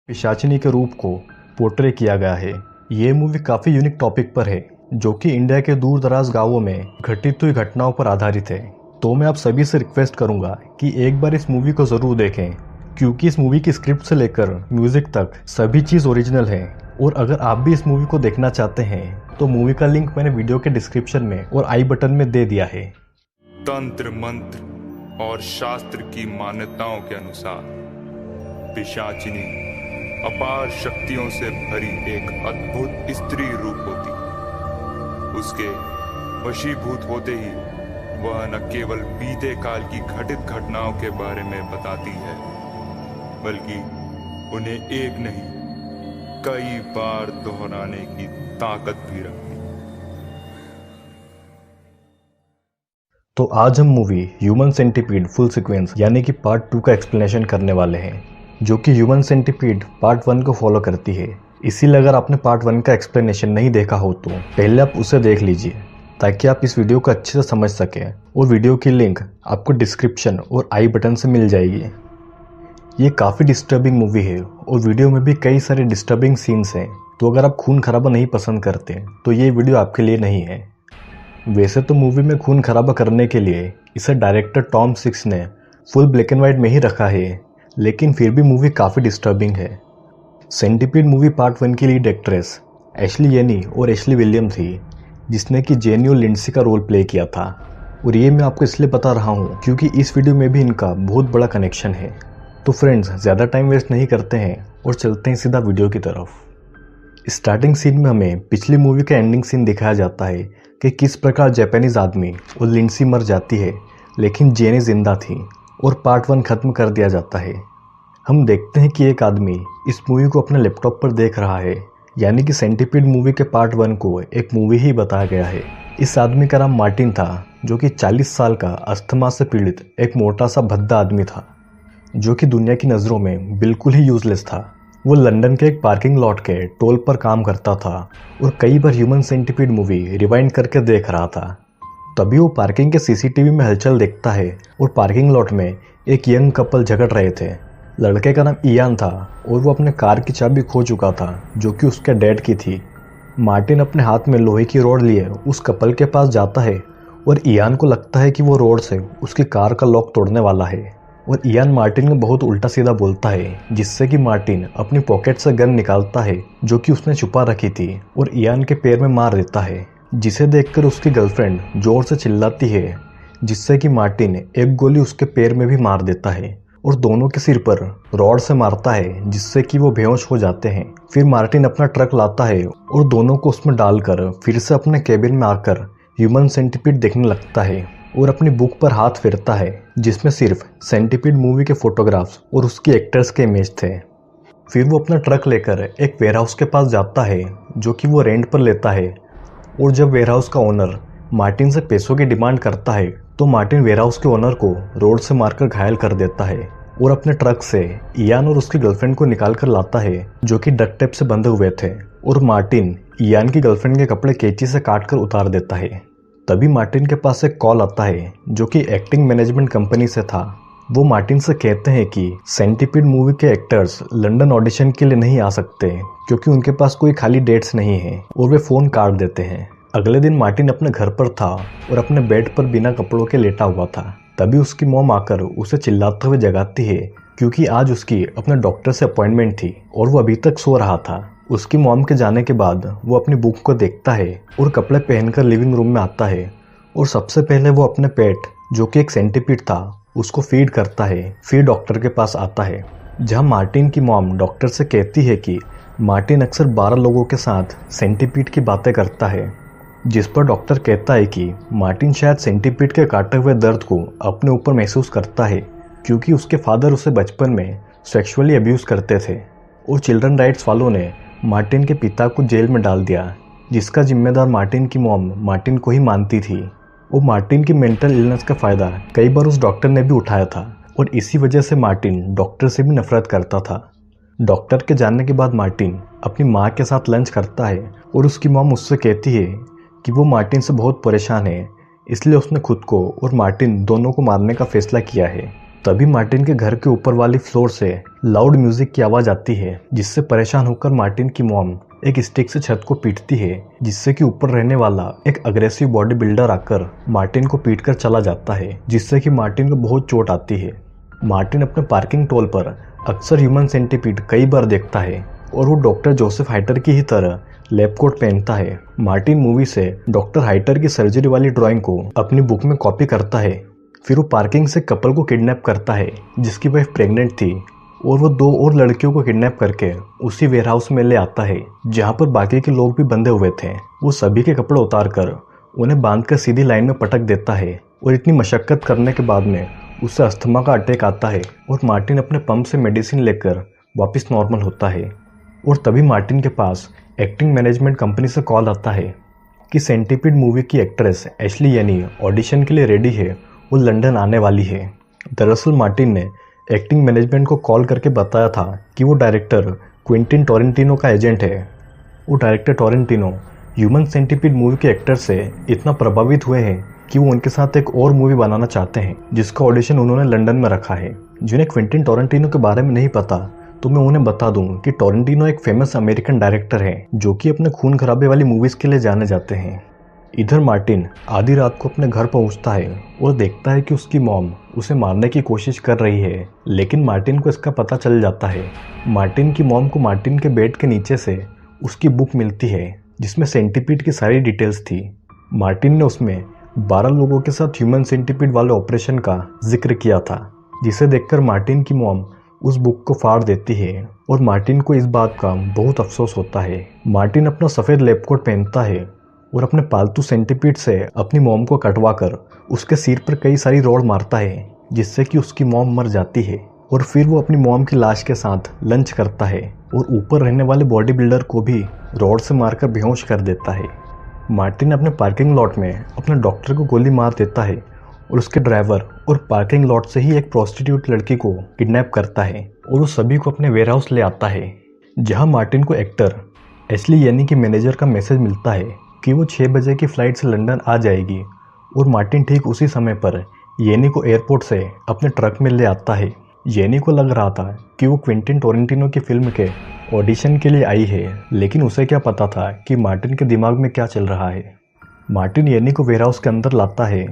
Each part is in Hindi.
पिशाचिनी के रूप को पोर्ट्रे किया गया है। ये मूवी काफ़ी यूनिक टॉपिक पर है जो कि इंडिया के दूर दराज गाँवों में घटित हुई घटनाओं पर आधारित है। तो मैं आप सभी से रिक्वेस्ट करूंगा कि एक बार इस मूवी को ज़रूर देखें, क्योंकि इस मूवी की स्क्रिप्ट से लेकर म्यूज़िक तक सभी चीज़ ओरिजिनल है। और अगर आप भी इस मूवी को देखना चाहते हैं तो मूवी का लिंक मैंने वीडियो के डिस्क्रिप्शन में और आई बटन में दे दिया है। तंत्र मंत्र और शास्त्र की मान्यताओं के अनुसार पिशाचिनी अपार शक्तियों से भरी एक अद्भुत स्त्री रूप होती। उसके वशीभूत होते ही वह न केवल बीते काल की घटित घटनाओं के बारे में बताती है, बल्कि उन्हें एक नहीं कई बार दोहराने की ताकत भी रखती। तो आज हम movie human centipede full sequence यानी कि पार्ट 2 का एक्सप्लेनेशन करने वाले हैं, जो कि ह्यूमन सेंटीपीड पार्ट 1 को फॉलो करती है। इसीलिए अगर आपने पार्ट 1 का एक्सप्लेनेशन नहीं देखा हो तो पहले आप उसे देख लीजिए, ताकि आप इस वीडियो को अच्छे से समझ सकें। और वीडियो की लिंक आपको डिस्क्रिप्शन और आई बटन से मिल जाएगी। ये काफ़ी डिस्टर्बिंग मूवी है और वीडियो में भी कई सारे डिस्टर्बिंग सीन्स हैं। तो अगर आप खून खराबा नहीं पसंद करते तो ये वीडियो आपके लिए नहीं है। वैसे तो मूवी में खून खराबा करने के लिए इसे डायरेक्टर टॉम सिक्स ने फुल ब्लैक एंड वाइट में ही रखा है, लेकिन फिर भी मूवी काफ़ी डिस्टर्बिंग है। सेंटीपीड मूवी पार्ट 1 की लीड एक्ट्रेस एशली येनी और एशली विलियम थी, जिसने कि जेनी और लिंडसी का रोल प्ले किया था। और ये मैं आपको इसलिए बता रहा हूँ क्योंकि इस वीडियो में भी इनका बहुत बड़ा कनेक्शन है। तो फ्रेंड्स, ज़्यादा टाइम वेस्ट नहीं करते हैं और चलते हैं सीधा वीडियो की तरफ। स्टार्टिंग सीन में हमें पिछली मूवी का एंडिंग सीन दिखाया जाता है कि किस प्रकार जापानीज आदमी और लिंडसी मर जाती है, लेकिन जेनी जिंदा थी और पार्ट 1 खत्म कर दिया जाता है। हम देखते हैं कि एक आदमी इस मूवी को अपने लैपटॉप पर देख रहा है, यानी कि सेंटीपीड मूवी के पार्ट 1 को एक मूवी ही बताया गया है। इस आदमी का नाम मार्टिन था, जो कि 40 साल का अस्थमा से पीड़ित एक मोटा सा भद्दा आदमी था, जो कि दुनिया की नज़रों में बिल्कुल ही यूजलेस था। वो लंदन के एक पार्किंग लॉट के टोल पर काम करता था और कई बार ह्यूमन सेंटीपीड मूवी रिवाइंड करके देख रहा था। तभी वो पार्किंग के सीसीटीवी में हलचल देखता है और पार्किंग लॉट में एक यंग कपल झगड़ रहे थे। लड़के का नाम इयान था और वो अपने कार की चाबी खो चुका था, जो कि उसके डैड की थी। मार्टिन अपने हाथ में लोहे की रॉड लिए उस कपल के पास जाता है और इयान को लगता है कि वो रॉड से उसकी कार का लॉक तोड़ने वाला है। और इयान मार्टिन को बहुत उल्टा सीधा बोलता है, जिससे कि मार्टिन अपनी पॉकेट से गन निकालता है जो कि उसने छुपा रखी थी और इयान के पैर में मार देता है, जिसे देखकर उसकी गर्लफ्रेंड जोर से चिल्लाती है, जिससे कि मार्टिन एक गोली उसके पैर में भी मार देता है और दोनों के सिर पर रॉड से मारता है, जिससे कि वो बेहोश हो जाते हैं। फिर मार्टिन अपना ट्रक लाता है और दोनों को उसमें डालकर फिर से अपने केबिन में आकर ह्यूमन सेंटीपीड देखने लगता है और अपनी बुक पर हाथ फेरता है, जिसमें सिर्फ सेंटीपीड मूवी के फोटोग्राफ्स और उसकी एक्टर्स के इमेज थे। फिर वो अपना ट्रक लेकर एक वेयरहाउस के पास जाता है, जो कि वो रेंट पर लेता है। और जब वेयरहाउस का ओनर मार्टिन से पैसों की डिमांड करता है तो मार्टिन वेयरहाउस के ओनर को रोड से मारकर घायल कर देता है और अपने ट्रक से इयान और उसकी गर्लफ्रेंड को निकाल कर लाता है, जो कि डक्ट टेप से बंधे हुए थे। और मार्टिन इयान की गर्लफ्रेंड के कपड़े कैंची से काट कर उतार देता है। तभी मार्टिन के पास एक कॉल आता है, जो कि एक्टिंग मैनेजमेंट कंपनी से था। वो मार्टिन से कहते हैं कि सेंटीपीड मूवी के एक्टर्स लंदन ऑडिशन के लिए नहीं आ सकते क्योंकि उनके पास कोई खाली डेट्स नहीं है, और वे फ़ोन काट देते हैं। अगले दिन मार्टिन अपने घर पर था और अपने बेड पर बिना कपड़ों के लेटा हुआ था। तभी उसकी मॉम आकर उसे चिल्लाते हुए जगाती है, क्योंकि आज उसकी अपने डॉक्टर से अपॉइंटमेंट थी और वो अभी तक सो रहा था। उसकी मॉम के जाने के बाद वो अपनी बुक को देखता है और कपड़े पहनकर लिविंग रूम में आता है और सबसे पहले वो अपने पेट, जो कि एक सेंटीपीड था, उसको फीड करता है। फिर डॉक्टर के पास आता है, जहां मार्टिन की मॉम डॉक्टर से कहती है कि मार्टिन अक्सर 12 लोगों के साथ सेंटीपीड की बातें करता है, जिस पर डॉक्टर कहता है कि मार्टिन शायद सेंटीपीड के काटे हुए दर्द को अपने ऊपर महसूस करता है, क्योंकि उसके फादर उसे बचपन में सेक्सुअली अब्यूज़ करते थे और चिल्ड्रन राइट्स वालों ने मार्टिन के पिता को जेल में डाल दिया, जिसका जिम्मेदार मार्टिन की मॉम मार्टिन को ही मानती थी। और मार्टिन की मेंटल इलनेस का फ़ायदा कई बार उस डॉक्टर ने भी उठाया था और इसी वजह से मार्टिन डॉक्टर से भी नफरत करता था। डॉक्टर के जाने के बाद मार्टिन अपनी माँ के साथ लंच करता है और उसकी मॉम उससे कहती है कि वो मार्टिन से बहुत परेशान है, इसलिए उसने खुद को और मार्टिन दोनों को मारने का फैसला किया है। तभी मार्टिन के घर के ऊपर वाली फ्लोर से लाउड म्यूजिक की आवाज़ आती है, जिससे परेशान होकर मार्टिन की मॉम एक स्टिक से छत को पीटती है, जिससे कि ऊपर रहने वाला एक अग्रेसिव बॉडी बिल्डर आकर मार्टिन को पीटकर चला जाता है, जिससे कि मार्टिन को बहुत चोट आती है। मार्टिन अपने पार्किंग टोल पर अक्सर ह्यूमन सेंटीपीड कई बार देखता है और वो डॉक्टर जोसेफ हाइटर की ही तरह लैब कोट पहनता है। मार्टिन मूवी से डॉक्टर हाइटर की सर्जरी वाली ड्राइंग को अपनी बुक में कॉपी करता है। फिर वो पार्किंग से कपल को किडनैप करता है जिसकी वाइफ प्रेग्नेंट थी, और वो 2 और लड़कियों को किडनैप करके उसी वेयरहाउस में ले आता है जहाँ पर बाकी के लोग भी बंधे हुए थे। वो सभी के कपड़े उतार कर उन्हें बांधकर सीधी लाइन में पटक देता है और इतनी मशक्कत करने के बाद में उससे अस्थमा का अटैक आता है और मार्टिन अपने पंप से मेडिसिन लेकर वापस नॉर्मल होता है। और तभी मार्टिन के पास एक्टिंग मैनेजमेंट कंपनी से कॉल आता है कि सेंटीपीड मूवी की एक्ट्रेस एशली यानी ऑडिशन के लिए रेडी है, वो लंदन आने वाली है। दरअसल मार्टिन ने एक्टिंग मैनेजमेंट को कॉल करके बताया था कि वो डायरेक्टर क्विंटिन टोरेंटिनो का एजेंट है। वो director Tarantino human centipede movie के एक्टर से इतना प्रभावित हुए हैं कि वो उनके साथ एक और मूवी बनाना चाहते हैं, जिसका ऑडिशन उन्होंने लंदन में रखा है। जिन्हें क्विंटिन टोरेंटिनो के बारे में नहीं पता तो मैं उन्हें बता दूं कि टोरेंटिनो एक फेमस अमेरिकन डायरेक्टर है जो कि अपने खून खराबे वाली मूवीज के लिए जाने जाते हैं। इधर मार्टिन आधी रात को अपने घर पहुंचता है और देखता है कि उसकी मॉम उसे मारने की कोशिश कर रही है, लेकिन मार्टिन को इसका पता चल जाता है। मार्टिन की मॉम को मार्टिन के बेड के नीचे से उसकी बुक मिलती है जिसमें सेंटीपीड की सारी डिटेल्स थी। मार्टिन ने उसमें 12 लोगों के साथ ह्यूमन सेंटीपीड वाले ऑपरेशन का जिक्र किया था, जिसे देखकर मार्टिन की मॉम उस बुक को फाड़ देती है और मार्टिन को इस बात का बहुत अफसोस होता है। मार्टिन अपना सफ़ेद लैब कोट पहनता है और अपने पालतू सेंटीपीड से अपनी मॉम को कटवाकर उसके सिर पर कई सारी रॉड मारता है, जिससे कि उसकी मॉम मर जाती है। और फिर वो अपनी मॉम की लाश के साथ लंच करता है और ऊपर रहने वाले बॉडी बिल्डर को भी रॉड से मारकर बेहोश कर देता है। मार्टिन अपने पार्किंग लॉट में अपने डॉक्टर को गोली मार देता है और उसके ड्राइवर और पार्किंग लॉट से ही एक प्रोस्टिट्यूट लड़की को किडनैप करता है और वो सभी को अपने वेयरहाउस ले आता है, जहां मार्टिन को एक्टर एशली यानी कि मैनेजर का मैसेज मिलता है कि वो 6 बजे की फ़्लाइट से लंदन आ जाएगी। और मार्टिन ठीक उसी समय पर येनी को एयरपोर्ट से अपने ट्रक में ले आता है। येनी को लग रहा था कि वो क्विंटिन टोरेंटिनो की फिल्म के ऑडिशन के लिए आई है, लेकिन उसे क्या पता था कि मार्टिन के दिमाग में क्या चल रहा है। मार्टिन येनी को वेयरहाउस के अंदर लाता है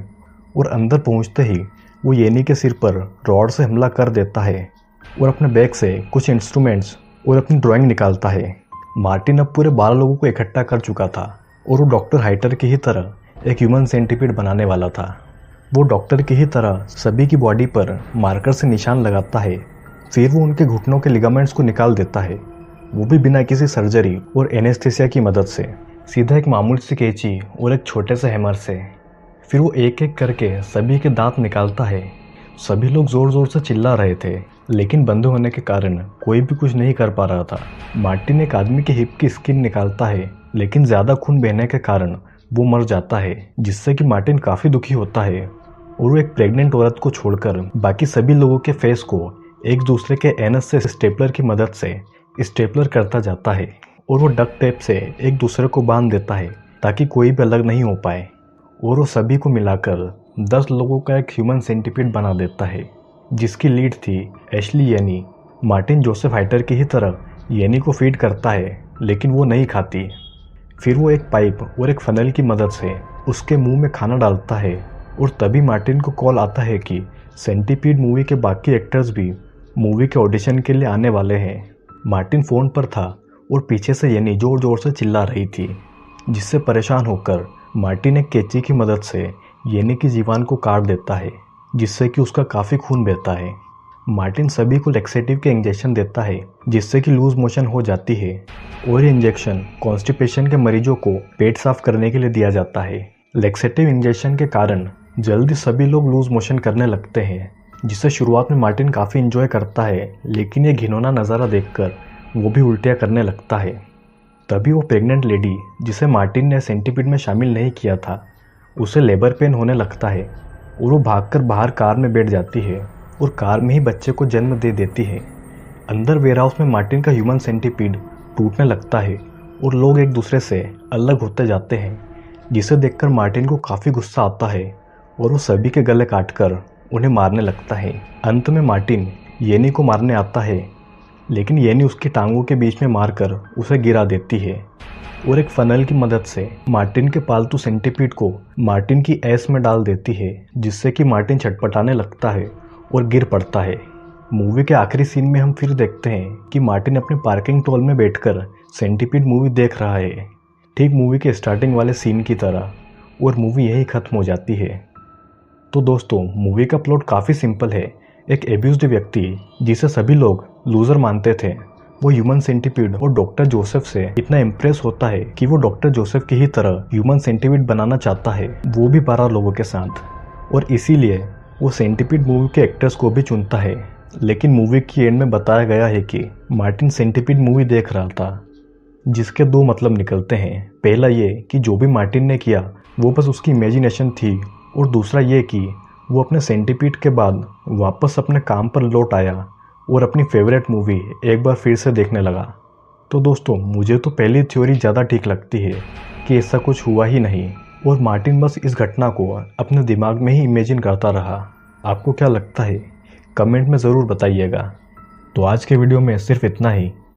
और अंदर पहुंचते ही वो येनी के सिर पर रॉड से हमला कर देता है और अपने बैग से कुछ इंस्ट्रूमेंट्स और अपनी ड्राइंग निकालता है। मार्टिन अब पूरे 12 लोगों को इकट्ठा कर चुका था और वो डॉक्टर हाइटर की ही तरह एक ह्यूमन सेंटीपीड बनाने वाला था। वो डॉक्टर की ही तरह सभी की बॉडी पर मार्कर से निशान लगाता है। फिर वो उनके घुटनों के लिगामेंट्स को निकाल देता है, वो भी बिना किसी सर्जरी और एनेस्थेसिया की मदद से, सीधा एक मामूली सी कैंची और एक छोटे से हैमर से। फिर वो एक एक करके सभी के दांत निकालता है। सभी लोग ज़ोर ज़ोर से चिल्ला रहे थे, लेकिन बंद होने के कारण कोई भी कुछ नहीं कर पा रहा था। मार्टिन एक आदमी के हिप की स्किन निकालता है, लेकिन ज़्यादा खून बहने के कारण वो मर जाता है, जिससे कि मार्टिन काफ़ी दुखी होता है और वो एक प्रेग्नेंट औरत को छोड़कर बाकी सभी लोगों के फेस को एक दूसरे के एनस से स्टेपलर की मदद से स्टेपलर करता जाता है और वो डक्ट टेप से एक दूसरे को बांध देता है ताकि कोई भी अलग नहीं हो पाए। और वो सभी को मिलाकर 10 लोगों का एक ह्यूमन सेंटीपीड बना देता है, जिसकी लीड थी एशली यानी। मार्टिन जोसेफ हाइटर की ही तरह येनी को फीड करता है, लेकिन वो नहीं खाती। फिर वो एक पाइप और एक फनल की मदद से उसके मुंह में खाना डालता है और तभी मार्टिन को कॉल आता है कि सेंटीपीड मूवी के बाकी एक्टर्स भी मूवी के ऑडिशन के लिए आने वाले हैं। मार्टिन फ़ोन पर था और पीछे से येनी ज़ोर ज़ोर से चिल्ला रही थी, जिससे परेशान होकर मार्टिन एक कैंची की मदद से येनी की जीवान को काट देता है, जिससे कि उसका काफ़ी खून बहता है। मार्टिन सभी को लैक्सेटिव के इंजेक्शन देता है, जिससे कि लूज मोशन हो जाती है और ये इंजेक्शन कॉन्स्टिपेशन के मरीजों को पेट साफ करने के लिए दिया जाता है। लैक्सेटिव इंजेक्शन के कारण जल्दी सभी लोग लूज मोशन करने लगते हैं, जिसे शुरुआत में मार्टिन काफ़ी इंजॉय करता है, लेकिन ये घिनौना नज़ारा देखकर वो भी उल्टियाँ करने लगता है। तभी वो प्रेग्नेंट लेडी जिसे मार्टिन ने सेंटीपीड में शामिल नहीं किया था, उसे लेबर पेन होने लगता है और वो भागकर बाहर कार में बैठ जाती है और कार में ही बच्चे को जन्म दे देती है। अंदर वेयरहाउस में मार्टिन का ह्यूमन सेंटीपीड टूटने लगता है और लोग एक दूसरे से अलग होते जाते हैं, जिसे देखकर मार्टिन को काफ़ी गुस्सा आता है और वो सभी के गले काटकर उन्हें मारने लगता है। अंत में मार्टिन येनी को मारने आता है, लेकिन येनी उसकी टांगों के बीच में मारकर उसे गिरा देती है और एक फनल की मदद से मार्टिन के पालतू सेंटीपीड को मार्टिन की ऐश में डाल देती है, जिससे कि मार्टिन छटपटाने लगता है और गिर पड़ता है। मूवी के आखिरी सीन में हम फिर देखते हैं कि मार्टिन अपने पार्किंग टॉल में बैठकर सेंटीपीड मूवी देख रहा है, ठीक मूवी के स्टार्टिंग वाले सीन की तरह, और मूवी यही खत्म हो जाती है। तो दोस्तों, मूवी का प्लॉट काफ़ी सिंपल है। एक एब्यूज्ड व्यक्ति जिसे सभी लोग लूज़र मानते थे, वो ह्यूमन सेंटीपीड और डॉक्टर जोसेफ से इतना इम्प्रेस होता है कि वो डॉक्टर जोसेफ की ही तरह ह्यूमन सेंटीपीड बनाना चाहता है, वो भी 12 लोगों के साथ, और इसीलिए वो सेंटीपीड मूवी के एक्टर्स को भी चुनता है। लेकिन मूवी की एंड में बताया गया है कि मार्टिन सेंटीपीड मूवी देख रहा था, जिसके 2 मतलब निकलते हैं। पहला ये कि जो भी मार्टिन ने किया वो बस उसकी इमेजिनेशन थी, और दूसरा ये कि वो अपने सेंटीपीड के बाद वापस अपने काम पर लौट आया और अपनी फेवरेट मूवी एक बार फिर से देखने लगा। तो दोस्तों, मुझे तो पहली थ्योरी ज़्यादा ठीक लगती है कि ऐसा कुछ हुआ ही नहीं और मार्टिन बस इस घटना को अपने दिमाग में ही इमेजिन करता रहा। आपको क्या लगता है? कमेंट में ज़रूर बताइएगा। तो आज के वीडियो में सिर्फ इतना ही।